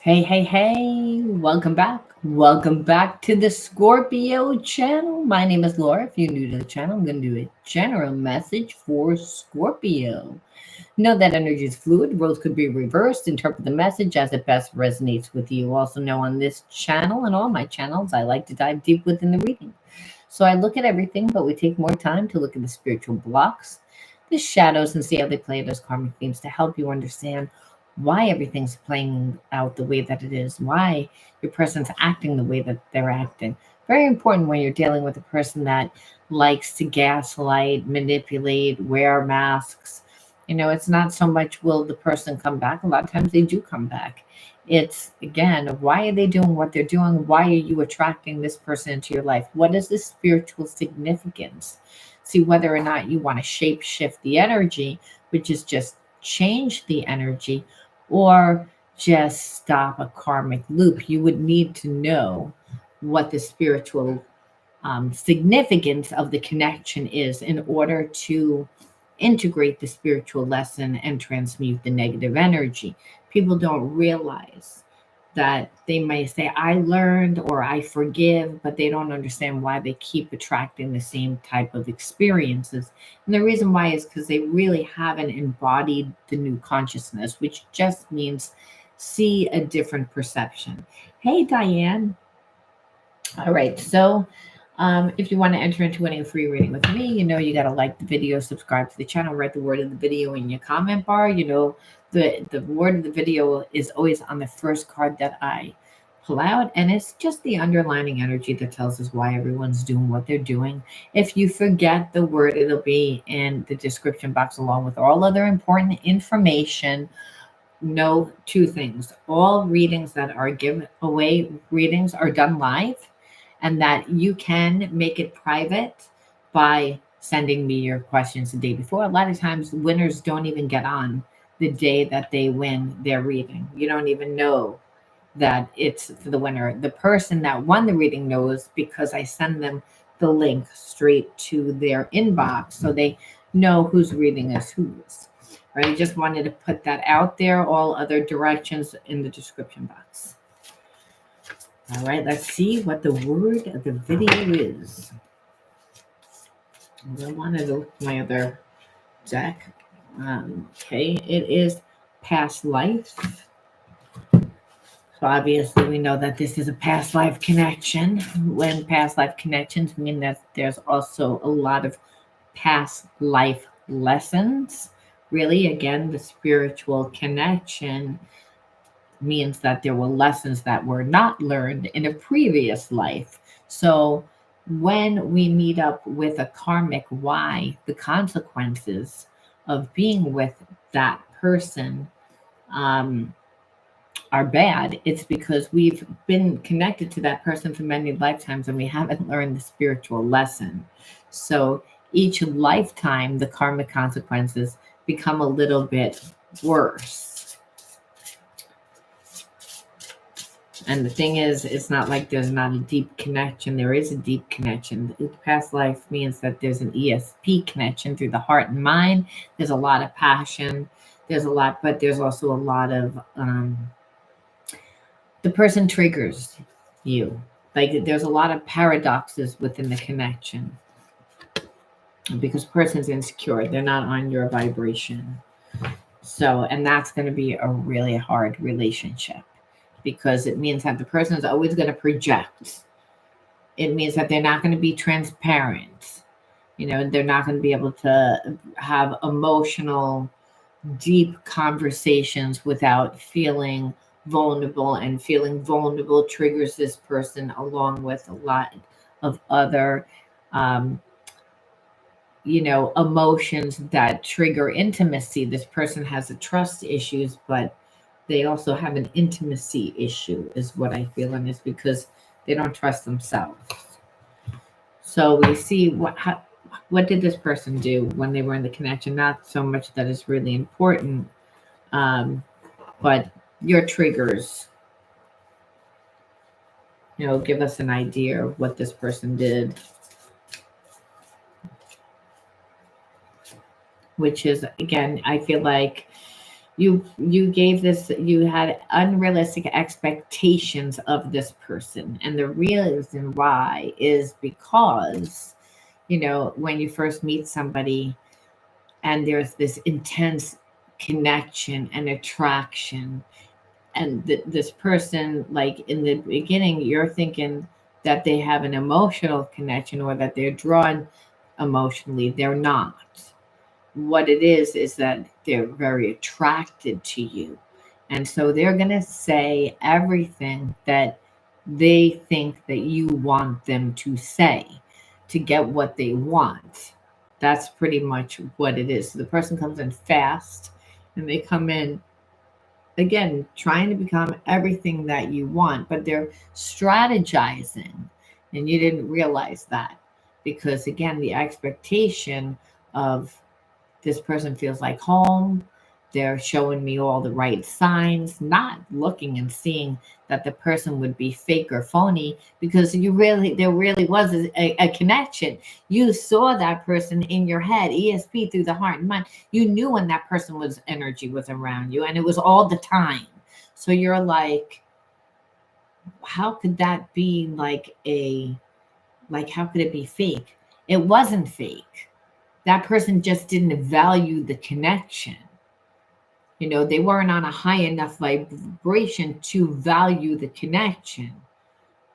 Hey, hey, hey, welcome back. Welcome back to the Scorpio channel. My name is Laura. If you're new to the channel, I'm going to do a general message for Scorpio. Know that energy is fluid, roles could be reversed. Interpret the message as it best resonates with you. Also, know on this channel and all my channels, I like to dive deep within the reading. So I look at everything, but we take more time to look at the spiritual blocks, the shadows, and see how they play those karmic themes to help you understand why everything's playing out the way that it is, why your person's acting the way that they're acting. Very important when you're dealing with a person that likes to gaslight, manipulate, wear masks. It's not so much will the person come back. A lot of times they do come back. It's again, why are they doing what they're doing? Why are you attracting this person into your life? What is the spiritual significance? See whether or not you want to shape shift the energy, which is just change the energy, or just stop a karmic loop. You would need to know what the spiritual significance of the connection is in order to integrate the spiritual lesson and transmute the negative energy. People don't realize that they may say, I learned or I forgive, but they don't understand why they keep attracting the same type of experiences. And the reason why is because they really haven't embodied the new consciousness, which just means see a different perception. Hey, Diane. All right. So, if you want to enter into any free reading with me, you got to like the video, subscribe to the channel, write the word of the video in your comment bar. The word of the video is always on the first card that I pull out, and it's just the underlining energy that tells us why everyone's doing what they're doing. If you forget the word, it'll be in the description box along with all other important information. Know two things: all readings that are given away readings are done live, and that you can make it private by sending me your questions the day before. A lot of times winners don't even get on the day that they win their reading. You don't even know that it's for the winner. The person that won the reading knows because I send them the link straight to their inbox so they know whose reading is whose. Right? I just wanted to put that out there. All other directions in the description box. All right, let's see what the word of the video is. I wanted to look at my other deck. Okay, it is past life. So obviously we know that this is a past life connection. When past life connections mean that there's also a lot of past life lessons. Really, again, the spiritual connection means that there were lessons that were not learned in a previous life. So when we meet up with a karmic why, the consequences of being with that person are bad, it's because we've been connected to that person for many lifetimes and we haven't learned the spiritual lesson. So each lifetime, the karmic consequences become a little bit worse. And the thing is, it's not like there's not a deep connection. There is a deep connection. The past life means that there's an ESP connection through the heart and mind. There's a lot of passion. There's a lot, but there's also a lot of the person triggers you. Like there's a lot of paradoxes within the connection because person's insecure. They're not on your vibration. So, and that's going to be a really hard relationship because it means that the person is always going to project. It means that they're not going to be transparent. They're not going to be able to have emotional, deep conversations without feeling vulnerable, and feeling vulnerable triggers this person along with a lot of other emotions that trigger intimacy. This person has a trust issues, but they also have an intimacy issue is what I feel, and it's because they don't trust themselves. So we see what did this person do when they were in the connection? Not so much that it's really important, but your triggers, give us an idea of what this person did. Which is, again, I feel like You had unrealistic expectations of this person, and the reason why is because, when you first meet somebody and there's this intense connection and attraction, and this person, like in the beginning you're thinking that they have an emotional connection or that they're drawn emotionally. They're not. What it is that they're very attracted to you, and so they're going to say everything that they think that you want them to say to get what they want. That's pretty much what it is. So the person comes in fast, and they come in again trying to become everything that you want, but they're strategizing, and you didn't realize that, because again the expectation of this person feels like home. They're showing me all the right signs, not looking and seeing that the person would be fake or phony, because there really was a connection. You saw that person in your head, ESP, through the heart and mind. You knew when that person was energy was around you, and it was all the time. So you're like, how could that be how could it be fake? It wasn't fake. That person just didn't value the connection. They weren't on a high enough vibration to value the connection.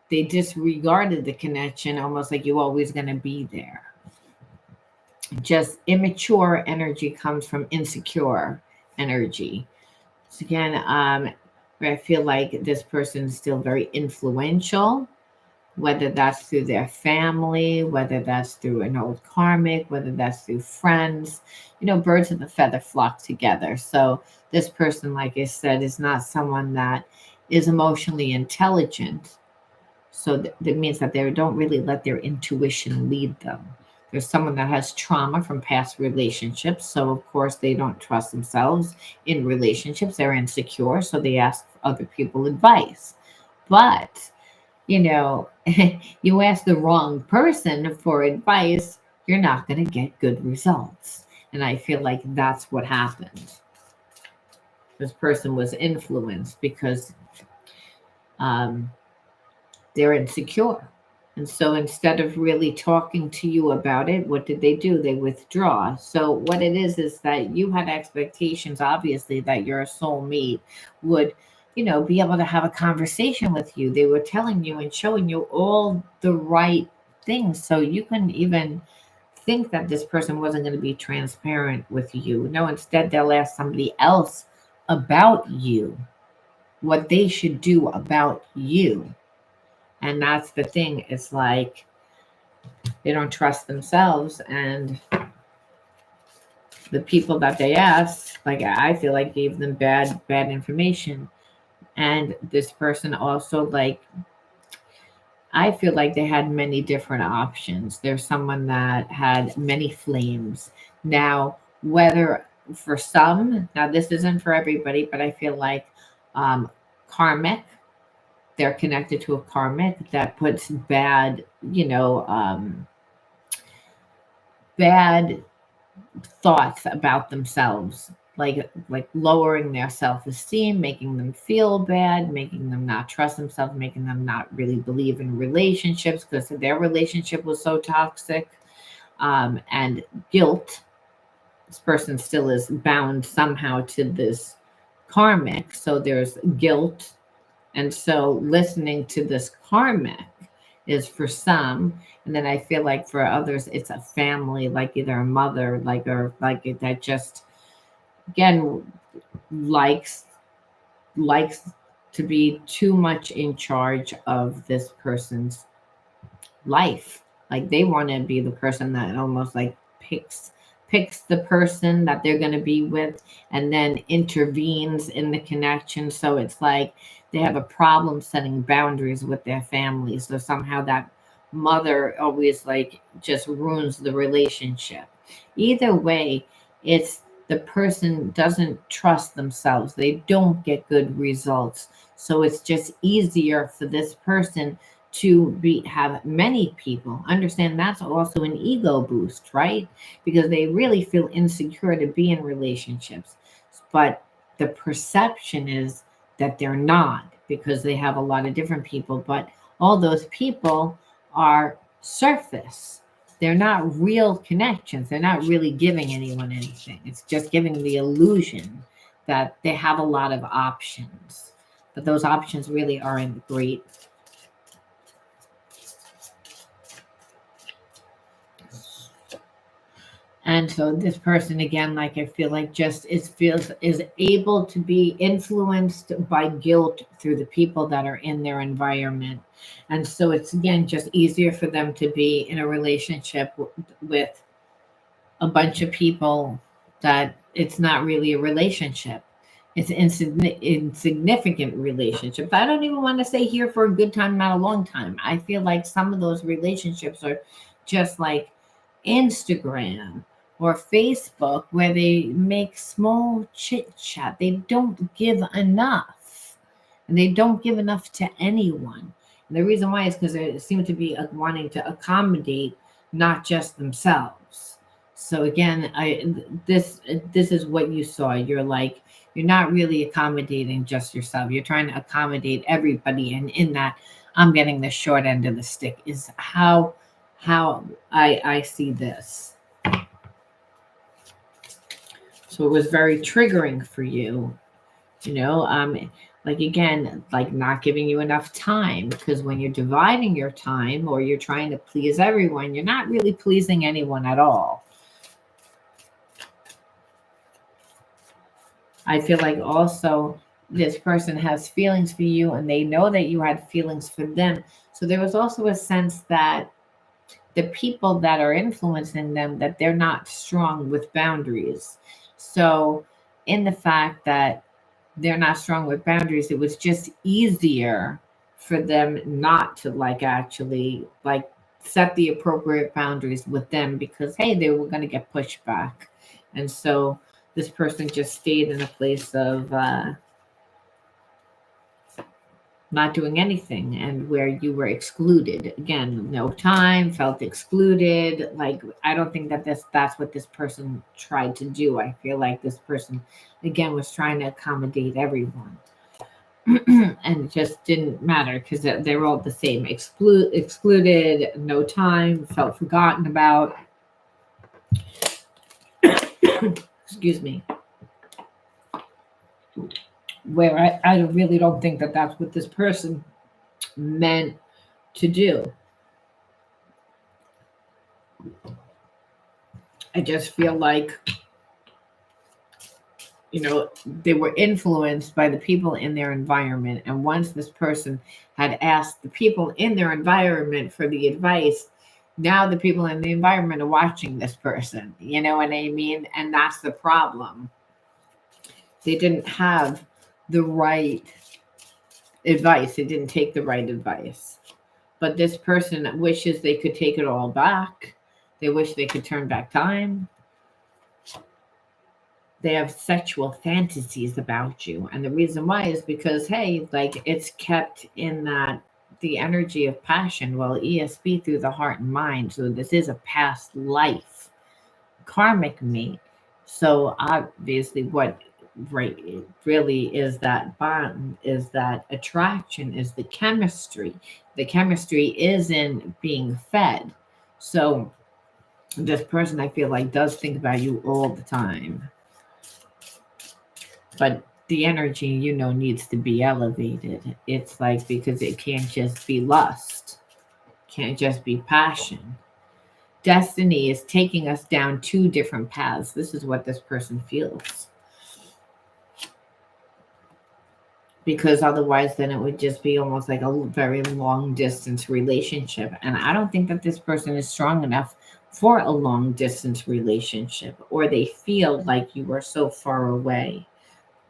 They disregarded the connection, almost like you're always going to be there. Just immature energy comes from insecure energy. So again, I feel like this person is still very influential, whether that's through their family, whether that's through an old karmic, whether that's through friends. Birds of a feather flock together. So this person, like I said, is not someone that is emotionally intelligent. So that means that they don't really let their intuition lead them. There's someone that has trauma from past relationships. So, of course, they don't trust themselves in relationships. They're insecure. So they ask other people advice. But you ask the wrong person for advice, you're not going to get good results. And I feel like that's what happened. This person was influenced because um, they're insecure. And so instead of really talking to you about it, what did they do? They withdraw. So what it is that you had expectations, obviously, that your soulmate would, be able to have a conversation with you. They were telling you and showing you all the right things. So you couldn't even think that this person wasn't going to be transparent with you. No, instead they'll ask somebody else about you, what they should do about you. And that's the thing. It's like they don't trust themselves, and the people that they asked, like I feel like gave them bad information. And this person also, like, I feel like they had many different options. There's someone that had many flames. Now, whether for some, now this isn't for everybody, but I feel like um, karmic, they're connected to a karmic that puts bad thoughts about themselves, like lowering their self-esteem, making them feel bad, making them not trust themselves, making them not really believe in relationships because their relationship was so toxic. And guilt. This person still is bound somehow to this karmic, so there's guilt. And so listening to this karmic is for some. And then I feel like for others, it's a family, like either a mother, or that just, again, likes likes to be too much in charge of this person's life. Like they want to be the person that almost like picks the person that they're going to be with, and then intervenes in the connection. So it's like they have a problem setting boundaries with their family. So somehow that mother always like just ruins the relationship. Either way, it's the person doesn't trust themselves. They don't get good results. So it's just easier for this person to be have many people. Understand that's also an ego boost, right? Because they really feel insecure to be in relationships. But the perception is that they're not, because they have a lot of different people, but all those people are surface. They're not real connections. They're not really giving anyone anything. It's just giving the illusion that they have a lot of options, but those options really aren't great. And so this person again, like I feel like just is able to be influenced by guilt through the people that are in their environment. And so it's again just easier for them to be in a relationship with a bunch of people that it's not really a relationship. It's insignificant relationships. I don't even want to say here for a good time, not a long time. I feel like some of those relationships are just like Instagram or Facebook, where they make small chit chat. They don't give enough, and they don't give enough to anyone. And the reason why is because they seem to be wanting to accommodate not just themselves. So again, this is what you saw. You're not really accommodating just yourself. You're trying to accommodate everybody, and in that, I'm getting the short end of the stick. Is how I see this. So it was very triggering for you, like again, like not giving you enough time, because when you're dividing your time or you're trying to please everyone, you're not really pleasing anyone at all. I feel like also this person has feelings for you and they know that you had feelings for them. So there was also a sense that the people that are influencing them, that they're not strong with boundaries. So in the fact that they're not strong with boundaries, it was just easier for them not to like actually like set the appropriate boundaries with them, because hey, they were going to get pushed back. And so this person just stayed in a place of not doing anything, and where you were excluded. Again, no time, felt excluded. Like I don't think that that's what this person tried to do. I feel like this person again was trying to accommodate everyone. And it just didn't matter, because they were all the same. Excluded, no time, felt forgotten about. Excuse me. Where I really don't think that that's what this person meant to do. I just feel like, they were influenced by the people in their environment. And once this person had asked the people in their environment for the advice, now the people in the environment are watching this person. You know what I mean? And that's the problem. They didn't have the right advice, they didn't take the right advice. But this person wishes they could take it all back. They wish they could turn back time. They have sexual fantasies about you. And the reason why is because, hey, like it's kept in that the energy of passion. Well, ESP through the heart and mind. So this is a past life karmic mate. So obviously, what right really is that bond, is that attraction, is the chemistry. The chemistry is in being fed. So this person, I feel like, does think about you all the time. But the energy, needs to be elevated. It's like, because it can't just be lust, can't just be passion. Destiny is taking us down two different paths. This is what this person feels. Because otherwise, then it would just be almost like a very long distance relationship. And I don't think that this person is strong enough for a long distance relationship, or they feel like you are so far away.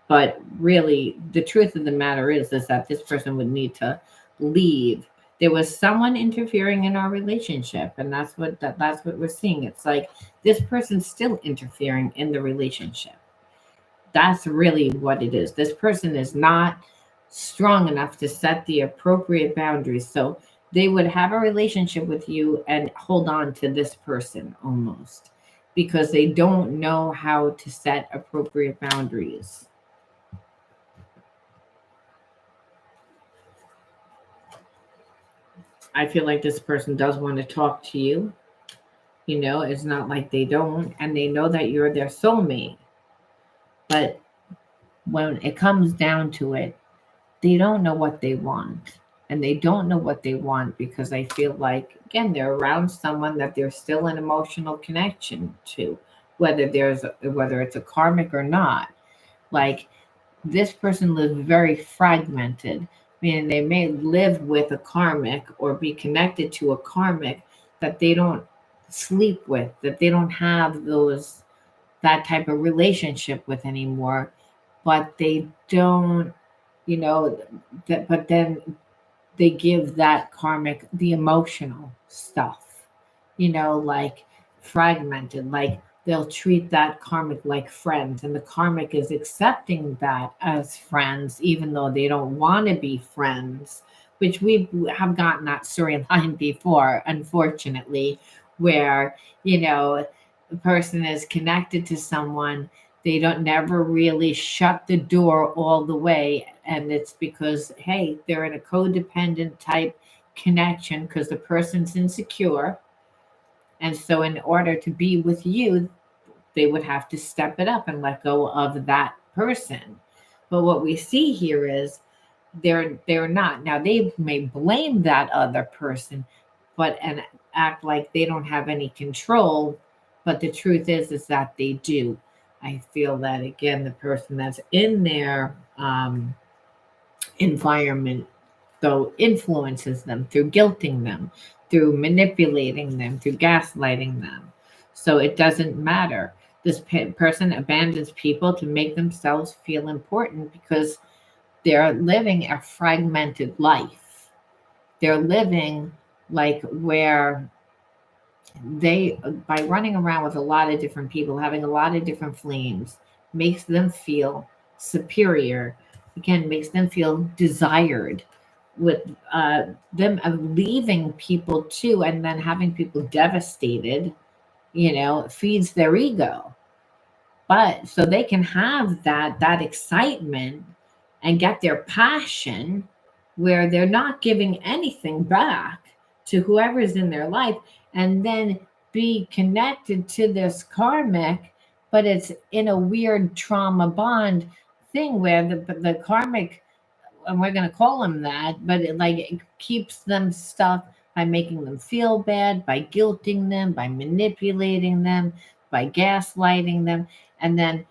But really, the truth of the matter is that this person would need to leave. There was someone interfering in our relationship, and that's what we're seeing. It's like this person's still interfering in the relationship. That's really what it is. This person is not strong enough to set the appropriate boundaries. So they would have a relationship with you and hold on to this person almost, because they don't know how to set appropriate boundaries. I feel like this person does want to talk to you. It's not like they don't, and they know that you're their soulmate. But when it comes down to it, they don't know what they want. And they don't know what they want because I feel like, again, they're around someone that there's still an emotional connection to, whether it's a karmic or not. Like, this person lives very fragmented, meaning they may live with a karmic or be connected to a karmic that they don't sleep with, that they don't have that type of relationship with anymore, but they don't, you know, but then they give that karmic the emotional stuff, like fragmented, like they'll treat that karmic like friends, and the karmic is accepting that as friends, even though they don't want to be friends, which we have gotten that storyline before, unfortunately, where, a person is connected to someone, they don't never really shut the door all the way, and it's because, hey, they're in a codependent type connection because the person's insecure, and so in order to be with you, they would have to step it up and let go of that person. But what we see here is they're not. Now they may blame that other person, but and act like they don't have any control, but the truth is that they do. I feel that, again, the person that's in their environment, though, influences them through guilting them, through manipulating them, through gaslighting them. So it doesn't matter. This person abandons people to make themselves feel important because they're living a fragmented life. They're living like where they, by running around with a lot of different people, having a lot of different flames, makes them feel superior. Again, makes them feel desired. With them leaving people too, and then having people devastated, feeds their ego. But so they can have that excitement and get their passion where they're not giving anything back to whoever's in their life, and then be connected to this karmic, but it's in a weird trauma bond thing where the karmic, and we're going to call them that, but it keeps them stuck by making them feel bad, by guilting them, by manipulating them, by gaslighting them. And then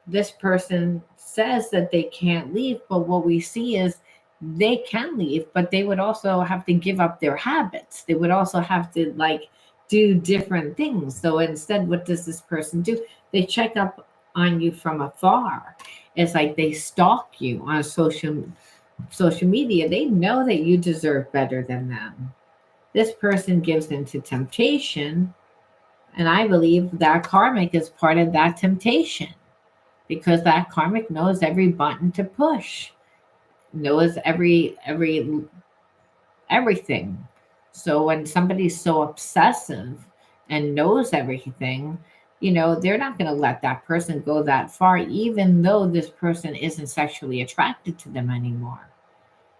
this person says that they can't leave, but what we see is they can leave, but they would also have to give up their habits. They would also have to do different things. So instead, what does this person do? They check up on you from afar. It's like they stalk you on social media. They know that you deserve better than them. This person gives into temptation, and I believe that karmic is part of that temptation, because that karmic knows every button to push, knows everything. So when somebody's so obsessive and knows everything, they're not going to let that person go that far, even though this person isn't sexually attracted to them anymore.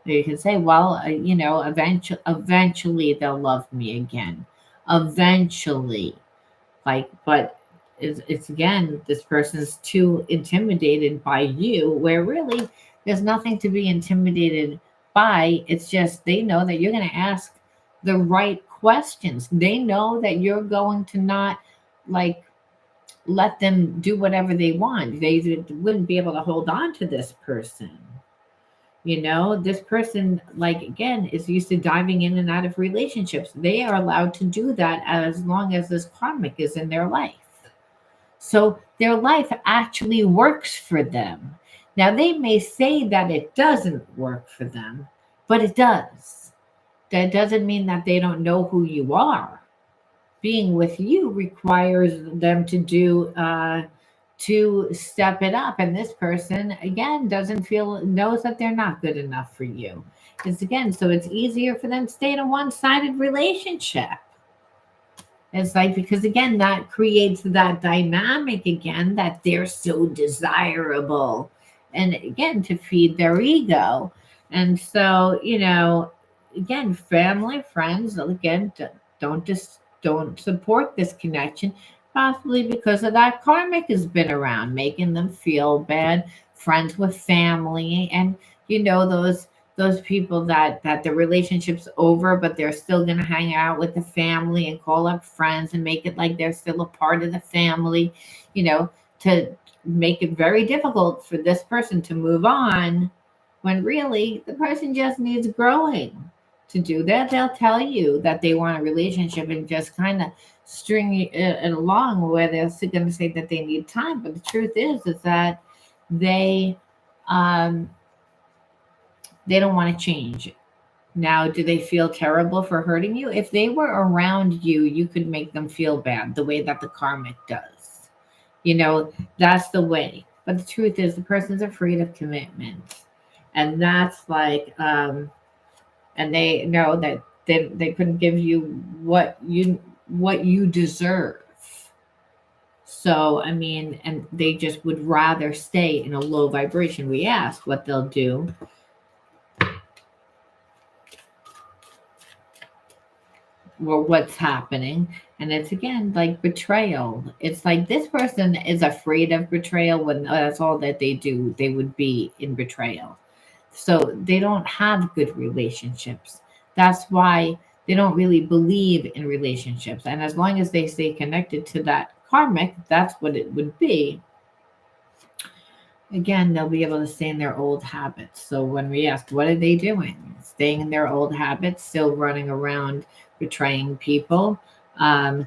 You can say, well, eventually they'll love me again. Eventually, but it's again, this person's too intimidated by you, where really there's nothing to be intimidated by. It's just they know that you're going to ask the right questions. They know that you're going to not like let them do whatever they want. They wouldn't be able to hold on to this person. This person, again, is used to diving in and out of relationships. They are allowed to do that as long as this karmic is in their life. So their life actually works for them. Now, they may say that it doesn't work for them, but it does. That doesn't mean that they don't know who you are. Being with you requires them to step it up, and this person, again, knows that they're not good enough for you. So it's easier for them to stay in a one-sided relationship. It's because, again, that creates that dynamic again, that they're so desirable, and again, to feed their ego. And so, again, family, friends, again, don't support this connection, possibly because of that karmic has been around, making them feel bad. Friends with family, and those people that the relationship's over, but they're still gonna hang out with the family and call up friends and make it like they're still a part of the family, to make it very difficult for this person to move on, when really the person just needs growing. To do that, they'll tell you that they want a relationship and just kind of string it along, where they're going to say that they need time. But the truth is that they um, they don't want to change. Now, do they feel terrible for hurting you? If they were around you, you could make them feel bad the way that the karmic does. That's the way. But the truth is, the person's afraid of commitment. And that's like, and they know that they couldn't give you what you deserve. So, I mean, and they just would rather stay in a low vibration. We ask what they'll do. Or what's happening, and it's again like betrayal. It's like this person is afraid of betrayal, when that's all that they do, they would be in betrayal. So they don't have good relationships. That's why they don't really believe in relationships, and as long as they stay connected to that karmic, that's what it would be. Again, they'll be able to stay in their old habits. So when we ask, what are they doing? Staying in their old habits, still running around betraying people, um,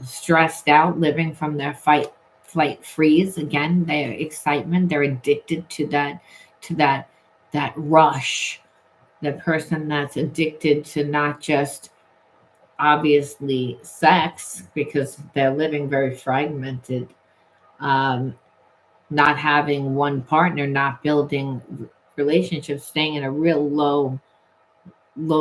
stressed out, living from their fight, flight, freeze. Again, their excitement, they're addicted to that rush. The person that's addicted to not just obviously sex, because they're living very fragmented, um, not having one partner, not building relationships, staying in a real low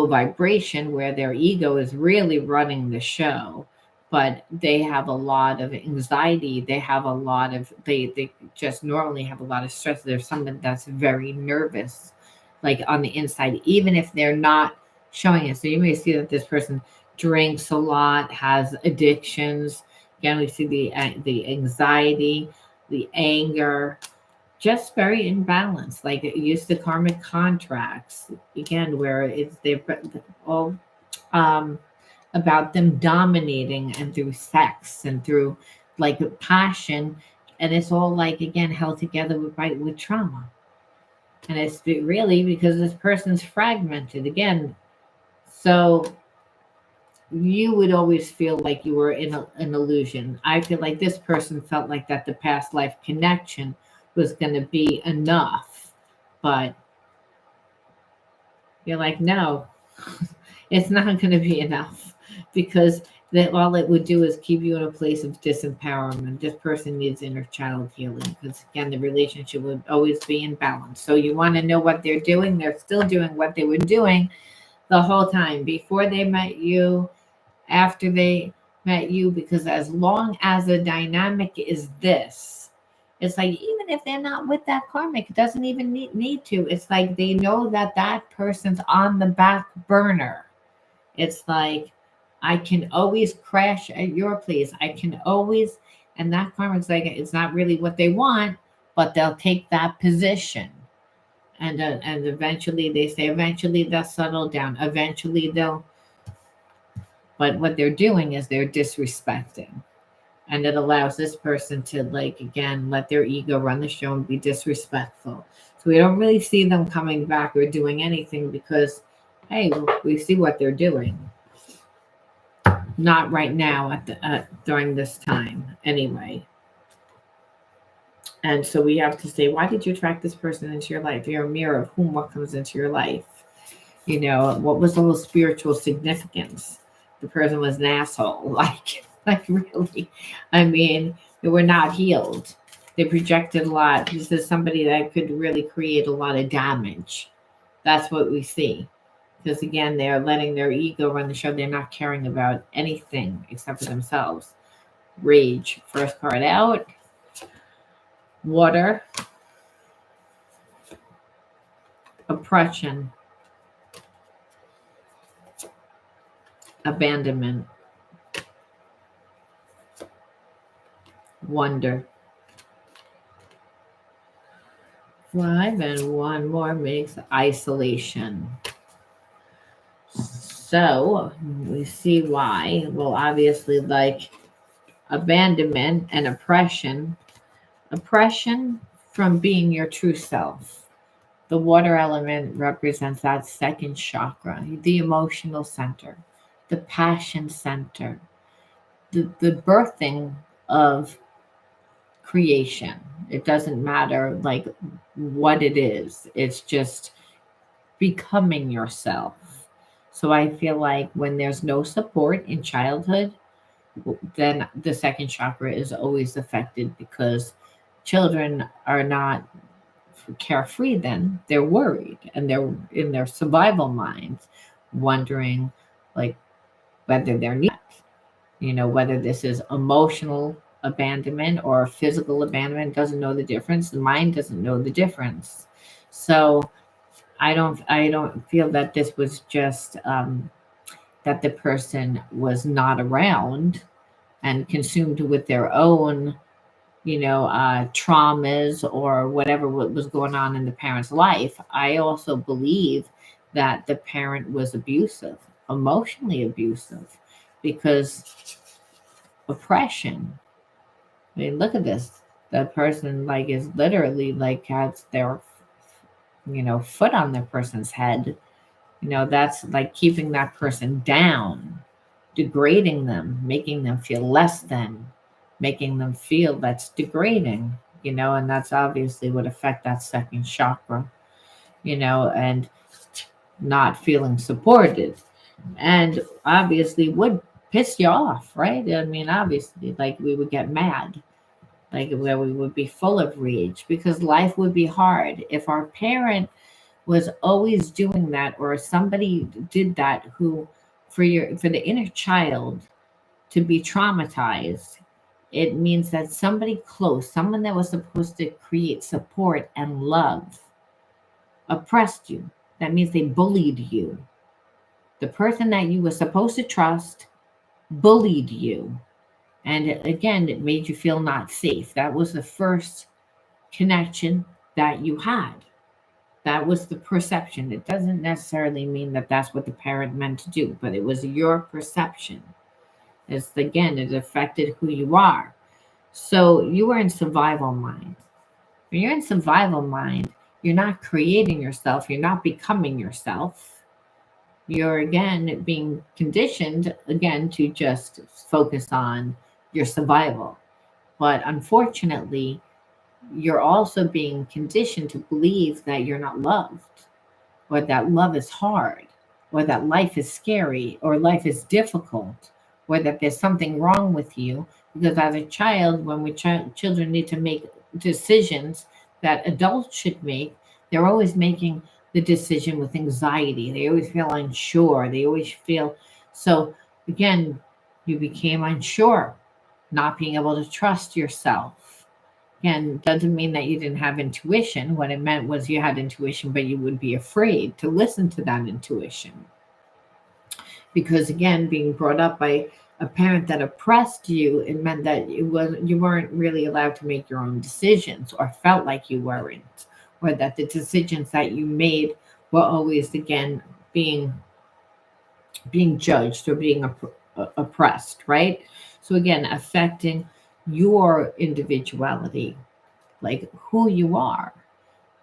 vibration where their ego is really running the show. But they have a lot of anxiety, they have a lot of they just normally have a lot of stress. There's someone that's very nervous, like on the inside, even if they're not showing it. So you may see that this person drinks a lot, has addictions. Again, we see the anxiety, the anger, just very imbalanced. Like it used to karmic contracts, again, where it's they're all um, about them dominating, and through sex and through like passion, and it's all like again held together with trauma. And it's really because this person's fragmented again. So you would always feel like you were in an illusion. I feel like this person felt like that the past life connection was going to be enough. But you're like, no, it's not going to be enough, because that all it would do is keep you in a place of disempowerment. This person needs inner child healing, because again, the relationship would always be in balance. So you want to know what they're doing? They're still doing what they were doing the whole time before they met you, after they met you, because as long as the dynamic is this, it's like even if they're not with that karmic, it doesn't even need to. It's like they know that that person's on the back burner. It's like, I can always crash at your place. I can always, and that karmic's like, it's not really what they want, but they'll take that position. And eventually they say, eventually they'll settle down. Eventually they'll, but what they're doing is they're disrespecting. And it allows this person to, like, again, let their ego run the show and be disrespectful. So we don't really see them coming back or doing anything, because, hey, we see what they're doing. Not right now during this time, anyway. And so we have to say, why did you attract this person into your life? You're a mirror of whom what comes into your life. What was the whole spiritual significance? The person was an asshole. Like really. I mean, they were not healed. They projected a lot. This is somebody that could really create a lot of damage. That's what we see. Because again, they're letting their ego run the show. They're not caring about anything except for themselves. Rage. First card out. Water. Oppression. abandonment, wonder. 5 and one more makes isolation. So we see why. Well, obviously, like abandonment and oppression from being your true self. The water element represents that second chakra, the emotional center, the passion center, the birthing of creation. It doesn't matter like what it is, it's just becoming yourself. So I feel like when there's no support in childhood, then the second chakra is always affected because children are not carefree, then they're worried and they're in their survival minds wondering like whether they're needed, whether this is emotional abandonment or physical abandonment. Doesn't know the difference, the mind doesn't know the difference. So I don't feel that this was just that the person was not around and consumed with their own traumas or whatever was going on in the parent's life. I also believe that the parent was abusive, emotionally abusive, because oppression. I mean, look at this. The person like is literally like has their foot on the person's head. That's like keeping that person down, degrading them, making them feel less than, making them feel that's degrading, and that's obviously would affect that second chakra, and not feeling supported. And obviously would piss you off, right? I mean, obviously, like we would get mad, like where we would be full of rage because life would be hard. If our parent was always doing that or somebody did that who for the inner child to be traumatized, it means that somebody close, someone that was supposed to create support and love, oppressed you. That means they bullied you. The person that you were supposed to trust bullied you. And again, it made you feel not safe. That was the first connection that you had. That was the perception. It doesn't necessarily mean that that's what the parent meant to do, but it was your perception. It's again, it affected who you are. So you are in survival mind. When you're in survival mind, you're not creating yourself, you're not becoming yourself. You're again being conditioned again to just focus on your survival. But unfortunately, you're also being conditioned to believe that you're not loved, or that love is hard, or that life is scary, or life is difficult, or that there's something wrong with you. Because as a child, when children need to make decisions that adults should make, they're always making the decision with anxiety. They always feel unsure. They always feel so. Again, you became unsure, not being able to trust yourself. Again, doesn't mean that you didn't have intuition. What it meant was you had intuition, but you would be afraid to listen to that intuition. Because again, being brought up by a parent that oppressed you, it meant that you weren't really allowed to make your own decisions or felt like you weren't, or that the decisions that you made were always again being judged or being oppressed, right? So again, affecting your individuality, like who you are.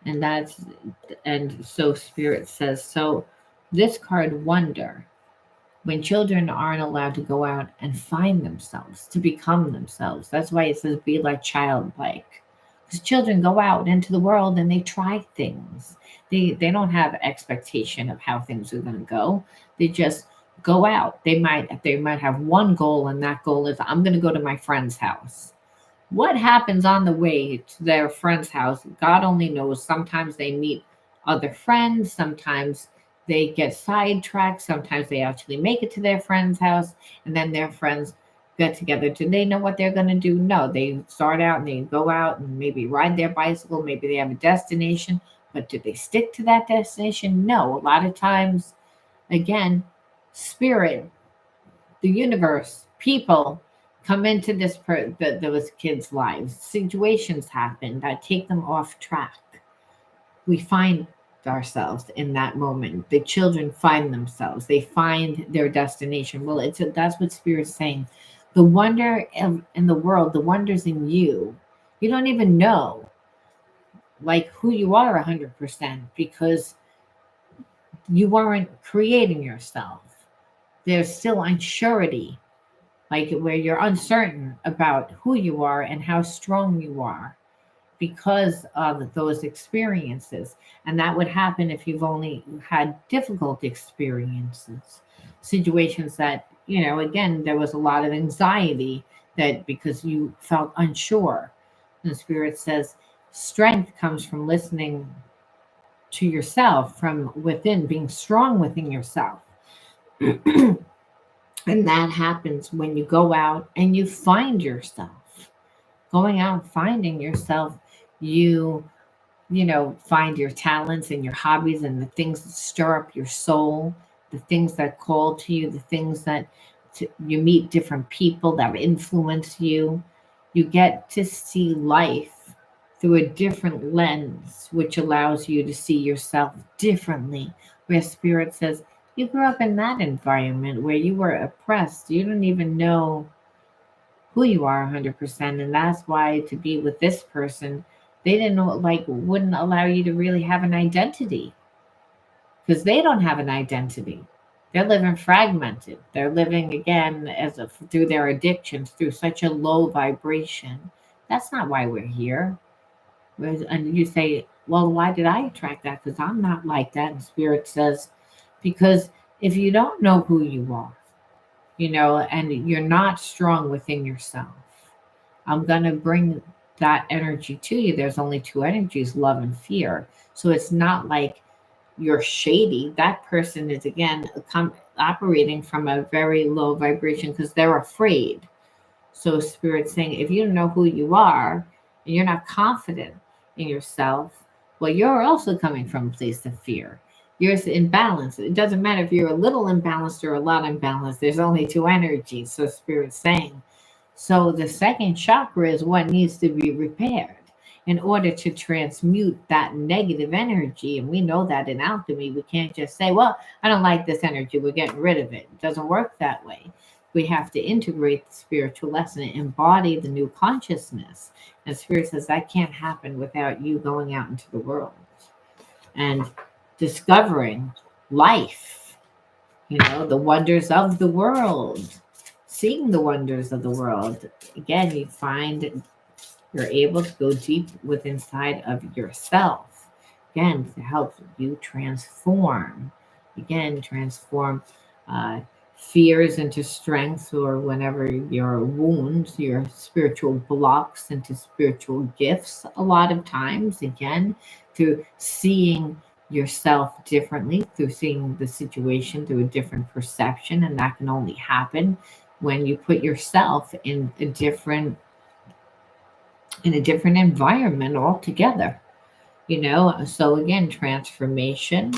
And so spirit says, so this card wonder, when children aren't allowed to go out and find themselves, to become themselves. That's why it says be like childlike. Because children go out into the world and they try things. They don't have expectation of how things are going to go. They just go out. They might have one goal, and that goal is I'm going to go to my friend's house. What happens on the way to their friend's house, God only knows. Sometimes they meet other friends, sometimes they get sidetracked, sometimes they actually make it to their friend's house, and then their friends get together. Do they know what they're going to do? No, they start out and they go out and maybe ride their bicycle, maybe they have a destination, but do they stick to that destination? No, a lot of times, again, spirit the universe, people come into those kids' lives. Situations happen that take them off track. We find ourselves in that moment. The children find themselves. They find their destination. Well, that's what Spirit's saying. The wonder in the world, the wonders in you. You don't even know like who you are 100% because you weren't creating yourself. There's still unsurety, like where you're uncertain about who you are and how strong you are because of those experiences. And that would happen if you've only had difficult experiences, situations that, again, there was a lot of anxiety that because you felt unsure. And the Spirit says strength comes from listening to yourself from within, being strong within yourself. And that happens when you go out and you find yourself. Going out and finding yourself, you find your talents and your hobbies and the things that stir up your soul, the things that call to you, the things that you meet different people that influence you. You get to see life through a different lens, which allows you to see yourself differently. Where Spirit says, you grew up in that environment where you were oppressed. You don't even know who you are 100%. And that's why to be with this person, they didn't know, like, wouldn't allow you to really have an identity because they don't have an identity. They're living fragmented. They're living again through their addictions, through such a low vibration. That's not why we're here. And you say, well, why did I attract that? Because I'm not like that. And Spirit says, because if you don't know who you are, and you're not strong within yourself, I'm going to bring that energy to you. There's only two energies, love and fear. So it's not like you're shady. That person is, again, operating from a very low vibration because they're afraid. So Spirit's saying, if you don't know who you are and you're not confident in yourself, well, you're also coming from a place of fear. You're imbalanced. It doesn't matter if you're a little imbalanced or a lot imbalanced. There's only two energies. So Spirit's saying, so the second chakra is what needs to be repaired in order to transmute that negative energy. And we know that in alchemy, we can't just say, well, I don't like this energy, we're getting rid of it. It doesn't work that way. We have to integrate the spiritual lesson and embody the new consciousness. And Spirit says that can't happen without you going out into the world and discovering life, the wonders of the world, seeing the wonders of the world. Again, you find you're able to go deep within inside of yourself. Again, to help you transform. Again, transform fears into strengths, or whenever your wounds, your spiritual blocks into spiritual gifts. A lot of times, again, through seeing yourself differently, through seeing the situation through a different perception. And that can only happen when you put yourself in a different environment altogether. So again, transformation,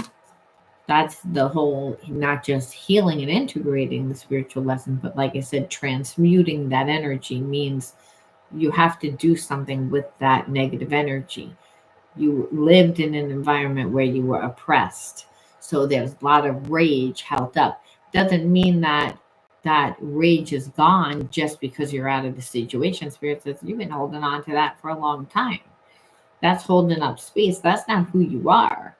that's the whole, not just healing and integrating the spiritual lesson, but like I said, transmuting that energy means you have to do something with that negative energy. You lived in an environment where you were oppressed, so there's a lot of rage held up. Doesn't mean that rage is gone just because you're out of the situation. Spirit says you've been holding on to that for a long time. That's holding up space. That's not who you are.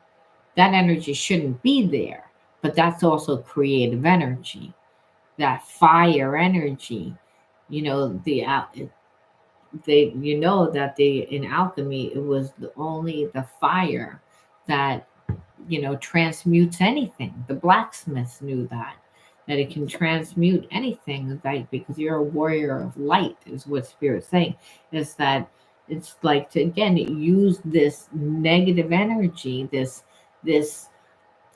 That energy shouldn't be there, but that's also creative energy, that fire energy. In alchemy, it was only the fire that transmutes anything. The blacksmiths knew that it can transmute anything, like, because you're a warrior of light, is what Spirit's saying. Is that it's like to again use this negative energy, this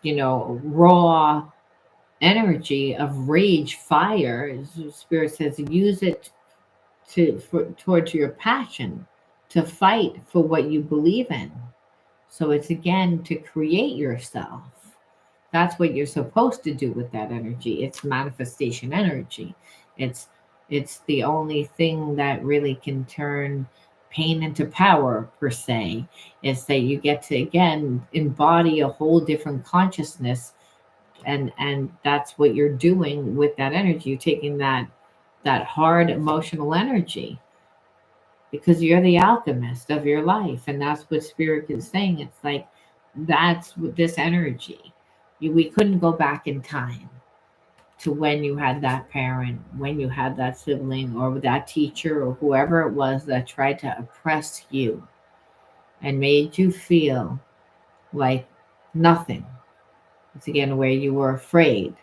raw energy of rage, fire. Spirit says use it towards your passion, to fight for what you believe in. So it's again to create yourself, That's what you're supposed to do with that energy. It's manifestation energy. It's it's the only thing that really can turn pain into power, per se, is that you get to again embody a whole different consciousness, and that's what you're doing with that energy. You're taking that hard emotional energy because you're the alchemist of your life, and that's what spirit is saying. It's like that's what this energy. We couldn't go back in time to when you had that parent, when you had that sibling, or that teacher, or whoever it was that tried to oppress you and made you feel like nothing. It's again where you were afraid.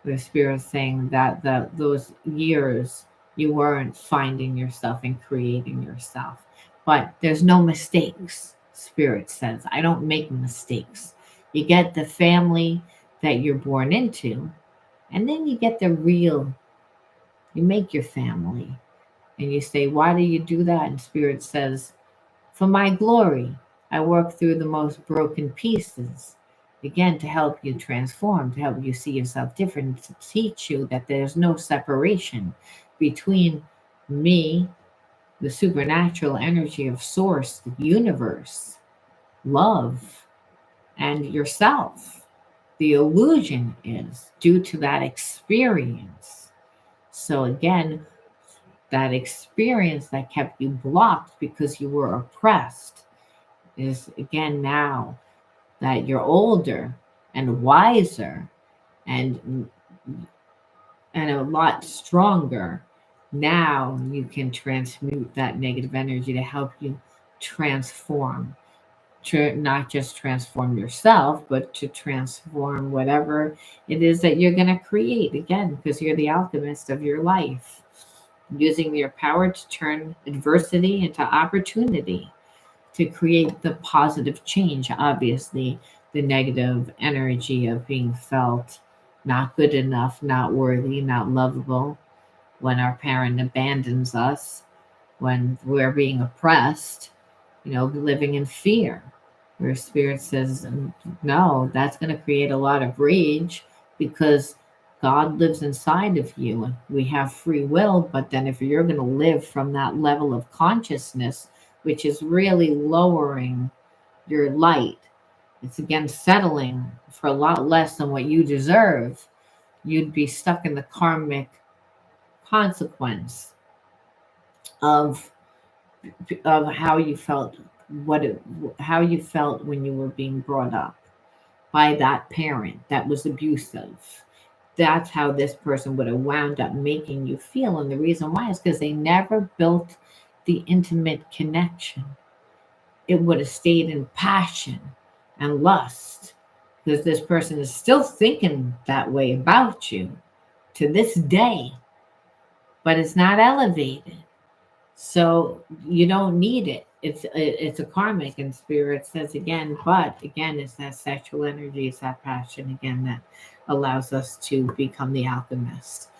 The spirit saying that those years you weren't finding yourself and creating yourself. But there's no mistakes, spirit says. I don't make mistakes. You get the family that you're born into, and then you get the real, you make your family. And you say, why do you do that? And spirit says, for my glory, I work through the most broken pieces. Again, to help you transform, to help you see yourself different, to teach you that there's no separation between me, the supernatural energy of source, the universe, love, and yourself. The illusion is due to that experience. So again, that experience that kept you blocked because you were oppressed is again now that you're older and wiser and a lot stronger. Now you can transmute that negative energy to help you transform, to not just transform yourself, but to transform whatever it is that you're going to create again, because you're the alchemist of your life, using your power to turn adversity into opportunity, to create the positive change. Obviously, the negative energy of being felt not good enough, not worthy, not lovable, when our parent abandons us, when we're being oppressed, living in fear, where spirit says, no, that's going to create a lot of rage because God lives inside of you. We have free will, but then if you're going to live from that level of consciousness, which is really lowering your light, it's again settling for a lot less than what you deserve, you'd be stuck in the karmic consequence of how you felt, how you felt when you were being brought up by that parent that was abusive. That's how this person would have wound up making you feel. And the reason why is because they never built the intimate connection. It would have stayed in passion and lust, because this person is still thinking that way about you to this day, but it's not elevated. So you don't need it. It's a karmic, and spirit says again, but again, it's that sexual energy, it's that passion again that allows us to become the alchemist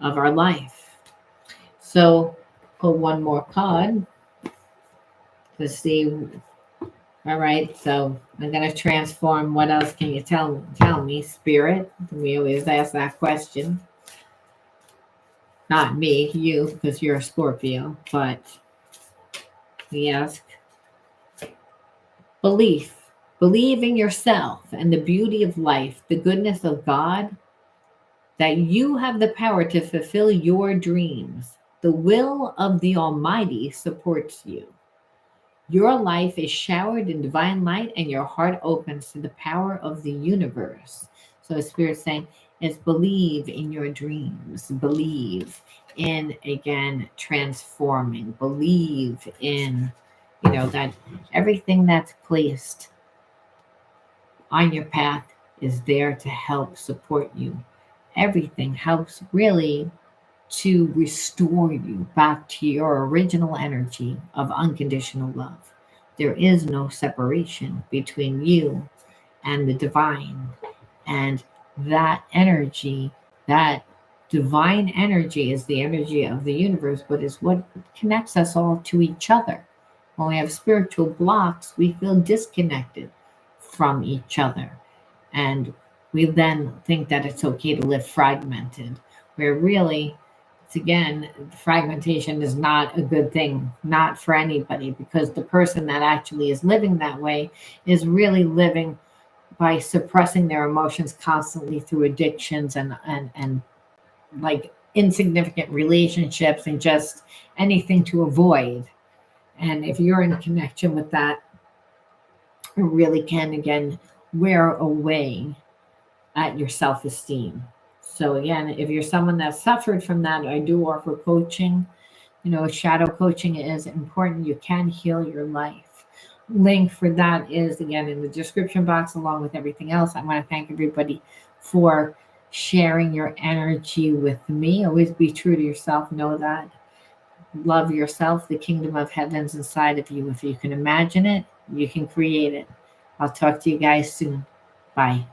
of our life. So pull one more card to see. All right, so I'm gonna transform. What else can you tell me, spirit? We always ask that question. Not me, you, because you're a Scorpio, but we ask belief. Believe in yourself and the beauty of life, the goodness of God, that you have the power to fulfill your dreams. The will of the Almighty supports you. Your life is showered in divine light, and your heart opens to the power of the universe. So, Spirit saying is believe in your dreams, believe in again transforming, believe in that everything that's placed on your path is there to help support you. Everything helps really to restore you back to your original energy of unconditional love. There is no separation between you and the divine. And that energy, that divine energy is the energy of the universe, but is what connects us all to each other. When we have spiritual blocks, we feel disconnected from each other. And we then think that it's okay to live fragmented, where really, it's again, fragmentation is not a good thing, not for anybody, because the person that actually is living that way is really living by suppressing their emotions constantly through addictions and like insignificant relationships and just anything to avoid. And if you're in connection with that, it really can again wear away at your self-esteem. So again, if you're someone that suffered from that, I do offer coaching. Shadow coaching is important. You can heal your life. Link for that is again in the description box, along with everything else. I want to thank everybody for sharing your energy with me. Always be true to yourself. Know that. Love yourself. The kingdom of heaven's inside of you. If you can imagine it, you can create it. I'll talk to you guys soon. Bye.